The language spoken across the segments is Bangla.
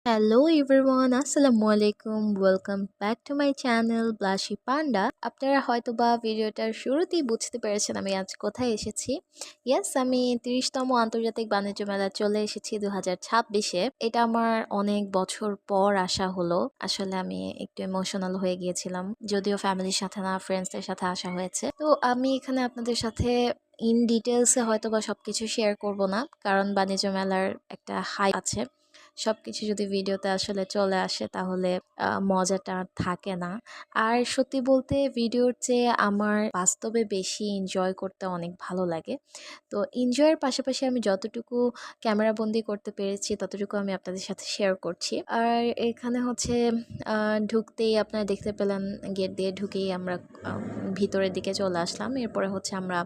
হ্যালো এভরিওয়ান, আসসালামু আলাইকুম। Welcome back to my channel blushy panda. আপনারা হয়তোবা ভিডিওটার শুরুতেই বুঝতে পেরেছেন আমি আজ কোথায় এসেছি। ইয়েস, আমি ৩০তম আন্তর্জাতিক বাণিজ্য মেলা চলে এসেছি 2026-এ। এটা আমার অনেক বছর পর আসা হলো। আসলে আমি একটু ইমোশনাল হয়ে গিয়েছিলাম, যদিও ফ্যামিলির সাথে না, ফ্রেন্ডসদের সাথে আসা হয়েছে। তো আমি এখানে আপনাদের সাথে ইন ডিটেলসে হয়তোবা সবকিছু শেয়ার করব না, কারণ বাণিজ্য মেলার একটা হাই আছে। সবকিছু যদি ভিডিওতে আসলে চলে আসে তাহলে মজাটা আর থাকে না। আর সত্যি বলতে ভিডিওর চেয়ে আমার বাস্তবে বেশি এনজয় করতে অনেক ভালো লাগে। তো এনজয়ের পাশাপাশি আমি যতটুকু ক্যামেরা বন্দি করতে পেরেছি ততটুকু আমি আপনাদের সাথে শেয়ার করছি। আর এখানে হচ্ছে ঢুকতেই আপনারা দেখতে পেলেন, গেট দিয়ে ঢুকেই আমরা ভিতরের দিকে চলে আসলাম। এরপরে হচ্ছে আমরা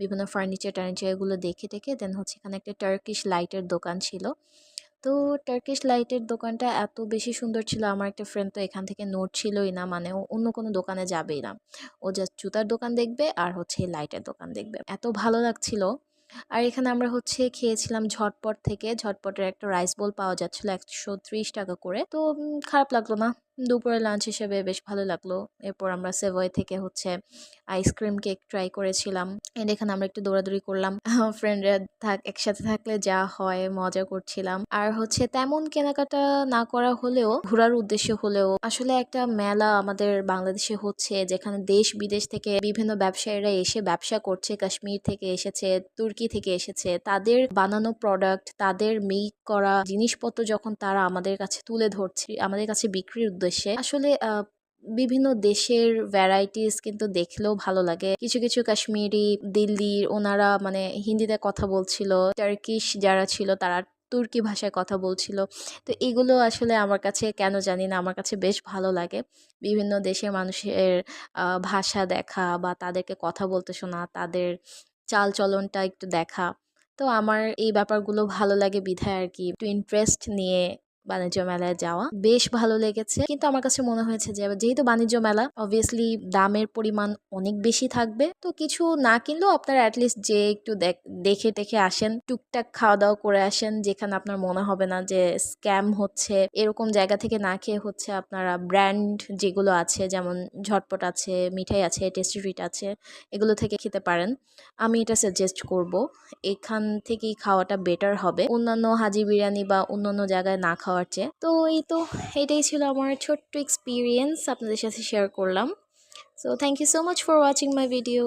বিভিন্ন ফার্নিচার এগুলো দেখে টেখে দেন হচ্ছে এখানে একটা টার্কিশ লাইটের দোকান ছিল। তো টার্কিশ লাইটের দোকানটা এত বেশি সুন্দর ছিল, আমার একটা ফ্রেন্ড তো এখান থেকে নড়ছিলই না, মানে ও অন্য কোনো দোকানে যাবেই না। ও জাস্ট জুতার দোকান দেখবে আর হচ্ছে লাইটের দোকান দেখবে, এত ভালো লাগছিল। আর এখানে আমরা হচ্ছে খেয়েছিলাম ঝটপট থেকে। ঝটপটের একটা রাইস বোল পাওয়া যাচ্ছিল 130 টাকা করে। তো খারাপ লাগলো না, দুপুরে লাঞ্চ হিসেবে বেশ ভালো লাগলো। এরপর আমরা সেভয় থেকে হচ্ছে আইসক্রিম কেক ট্রাই করেছিলাম। এন্ড এখানে আমরা একটু দৌড়াদৌড়ি করলাম। ফ্রেন্ডরা একসাথে থাকলে যা হয়, মজা করছিলাম। আর হচ্ছে তেমন কেনাকাটা না করা হলেও, ঘোরার উদ্দেশ্য হলেও, আসলে একটা মেলা আমাদের বাংলাদেশে হচ্ছে যেখানে দেশ বিদেশ থেকে বিভিন্ন ব্যবসায়ীরা এসে ব্যবসা করছে। কাশ্মীর থেকে এসেছে, তুর্কি থেকে এসেছে, তাদের বানানো প্রোডাক্ট, তাদের মেক করা জিনিসপত্র যখন তারা আমাদের কাছে তুলে ধরছে আমাদের কাছে বিক্রির উদ্দেশ্যে, আসলে বিভিন্ন দেশের ভ্যারাইটিস কিন্তু দেখলেও ভালো লাগে। কিছু কিছু কাশ্মীরি, দিল্লির ওনারা মানে হিন্দিতে কথা বলছিল, টার্কিশ যারা ছিল তারা তুর্কি ভাষায় কথা বলছিল। তো এগুলো আসলে আমার কাছে কেন জানি না, আমার কাছে বেশ ভালো লাগে। বিভিন্ন দেশের মানুষের ভাষা দেখা বা তাদেরকে কথা বলতে শোনা, তাদের চাল চলনটা একটু দেখা। তো আমার এই ব্যাপারগুলো ভালো লাগে বিধায় আর কি একটু ইন্টারেস্ট নিয়ে বাণিজ্য মেলায় যাওয়া বেশ ভালো লেগেছে। কিন্তু আমার কাছে মনে হয়েছে যে যেহেতু বাণিজ্য মেলা, অবভিয়াসলি দামের পরিমাণ অনেক বেশি থাকবে। তো কিছু না কিনলেও আপনারা অ্যাটলিস্ট যে একটু দেখে টেখে আসেন, টুকটাক খাওয়া দাওয়া করে আসেন, যেখানে আপনার মনে হবে না যে স্ক্যাম হচ্ছে। এরকম জায়গা থেকে না খেয়ে হচ্ছে আপনারা ব্র্যান্ড যেগুলো আছে, যেমন ঝটপট আছে, মিঠাই আছে, টেস্টি ট্রিট আছে, এগুলো থেকে খেতে পারেন। আমি এটা সাজেস্ট করব, এখান থেকেই খাওয়াটা বেটার হবে অন্যান্য হাজি বিরিয়ানি বা অন্যান্য জায়গায় না খাওয়ার চেয়ে। তো এই তো, এটাই ছিল আমার ছোট্ট এক্সপিরিয়েন্স, আপনাদের সাথে শেয়ার করলাম। So thank you so much for watching my video.